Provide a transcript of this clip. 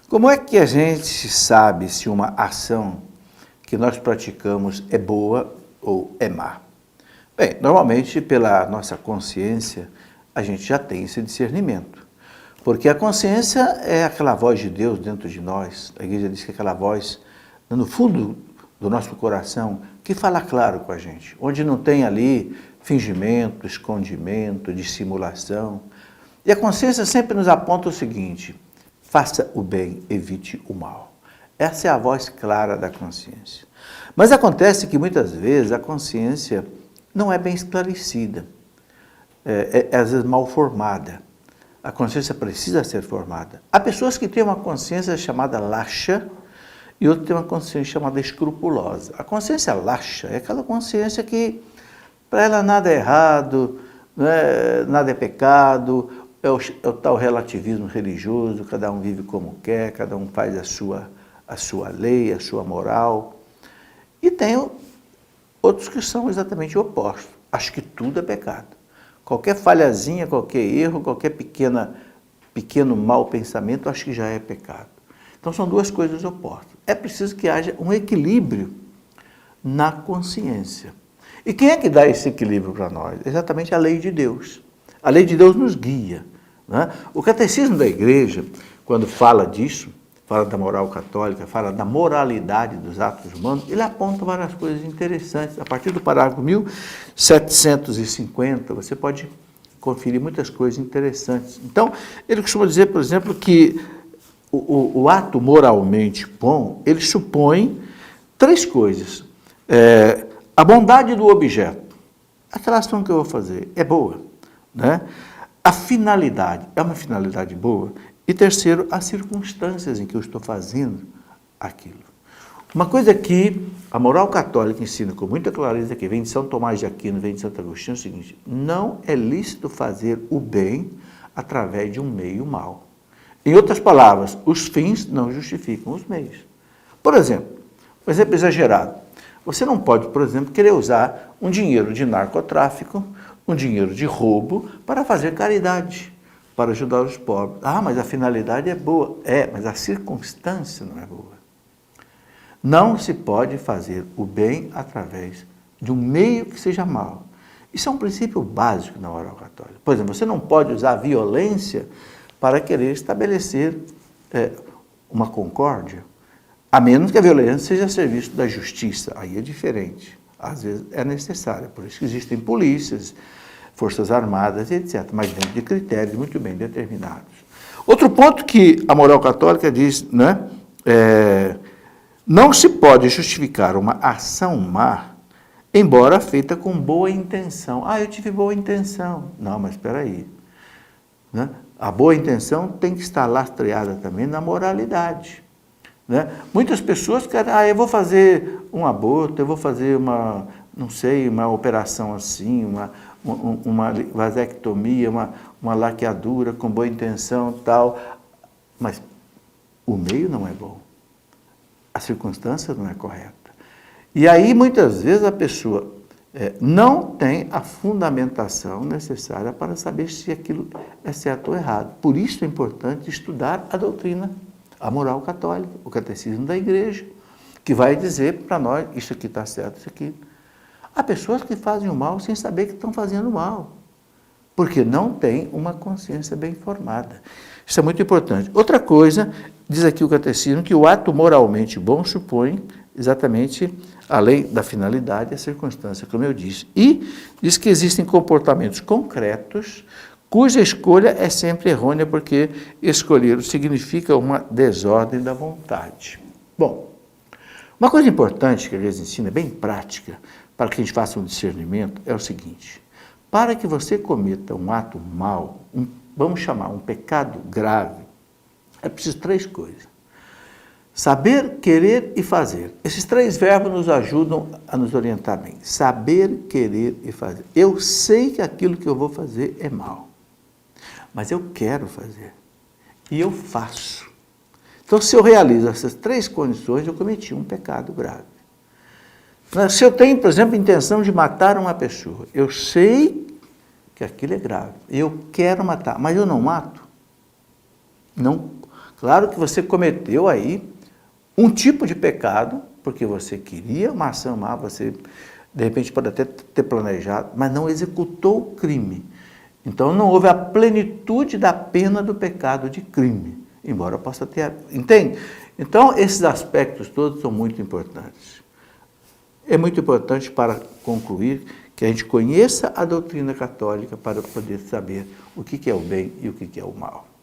Como é que a gente sabe se uma ação que nós praticamos é boa ou é má? Bem, normalmente pela nossa consciência a gente já tem esse discernimento. Porque a consciência é aquela voz de Deus dentro de nós. A igreja diz que é aquela voz no fundo do nosso coração que fala claro com a gente. Onde não tem ali fingimento, escondimento, dissimulação. E a consciência sempre nos aponta o seguinte: faça o bem, evite o mal. Essa é a voz clara da consciência. Mas acontece que muitas vezes a consciência não é bem esclarecida, é às vezes mal formada. A consciência precisa ser formada. Há pessoas que têm uma consciência chamada laxa e outras têm uma consciência chamada escrupulosa. A consciência laxa é aquela consciência que para ela nada é errado, nada é pecado, é o tal relativismo religioso, cada um vive como quer, cada um faz a sua lei, a sua moral. E tem outros que são exatamente o oposto. Acho que tudo é pecado. Qualquer falhazinha, qualquer erro, qualquer pequeno mau pensamento, acho que já é pecado. Então são duas coisas opostas. É preciso que haja um equilíbrio na consciência. E quem é que dá esse equilíbrio para nós? Exatamente a lei de Deus. A lei de Deus nos guia. Né? O catecismo da igreja, quando fala disso, fala da moral católica, fala da moralidade dos atos humanos, ele aponta várias coisas interessantes. A partir do parágrafo 1750, você pode conferir muitas coisas interessantes. Então, ele costuma dizer, por exemplo, que o ato moralmente bom, ele supõe três coisas. A bondade do objeto. Aquela ação que eu vou fazer é boa, né? A finalidade é uma finalidade boa. E terceiro, as circunstâncias em que eu estou fazendo aquilo. Uma coisa que a moral católica ensina com muita clareza, que vem de São Tomás de Aquino, vem de Santo Agostinho, é o seguinte: não é lícito fazer o bem através de um meio mau. Em outras palavras, os fins não justificam os meios. Por exemplo, um exemplo exagerado. Você não pode, por exemplo, querer usar um dinheiro de narcotráfico, um dinheiro de roubo para fazer caridade, para ajudar os pobres. Ah, mas a finalidade é boa. Mas a circunstância não é boa. Não se pode fazer o bem através de um meio que seja mau. Isso é um princípio básico na moral católica. Por exemplo, você não pode usar a violência para querer estabelecer uma concórdia, a menos que a violência seja a serviço da justiça. Aí é diferente. Às vezes é necessária. Por isso que existem polícias, forças armadas, etc., mas dentro de critérios muito bem determinados. Outro ponto que a moral católica diz, né, não se pode justificar uma ação má, embora feita com boa intenção. Ah, eu tive boa intenção. Não, mas espera aí. Né? A boa intenção tem que estar lastreada também na moralidade. Né? Muitas pessoas querem, eu vou fazer um aborto, eu vou fazer uma operação assim, uma vasectomia, uma laqueadura com boa intenção e tal, mas o meio não é bom, a circunstância não é correta. E aí, muitas vezes, a pessoa não tem a fundamentação necessária para saber se aquilo é certo ou errado. Por isso é importante estudar a doutrina, a moral católica, o catecismo da igreja, que vai dizer para nós, isso aqui está certo, isso aqui. Há pessoas que fazem o mal sem saber que estão fazendo mal, porque não têm uma consciência bem formada. Isso é muito importante. Outra coisa, diz aqui o catecismo, que o ato moralmente bom supõe exatamente a lei da finalidade e a circunstância, como eu disse. E diz que existem comportamentos concretos cuja escolha é sempre errônea, porque escolher significa uma desordem da vontade. Bom, uma coisa importante que a igreja ensina, bem prática, para que a gente faça um discernimento, é o seguinte: para que você cometa um ato mau, vamos chamar um pecado grave, é preciso três coisas. Saber, querer e fazer. Esses três verbos nos ajudam a nos orientar bem. Saber, querer e fazer. Eu sei que aquilo que eu vou fazer é mau, mas eu quero fazer. E eu faço. Então, se eu realizo essas três condições, eu cometi um pecado grave. Se eu tenho, por exemplo, a intenção de matar uma pessoa, eu sei que aquilo é grave, eu quero matar, mas eu não mato. Não, Claro que você cometeu aí um tipo de pecado, porque você queria uma ação má, você de repente pode até ter planejado, mas não executou o crime. Então não houve a plenitude da pena do pecado de crime, embora possa ter... Entende? Então esses aspectos todos são muito importantes. É muito importante, para concluir, que a gente conheça a doutrina católica para poder saber o que é o bem e o que é o mal.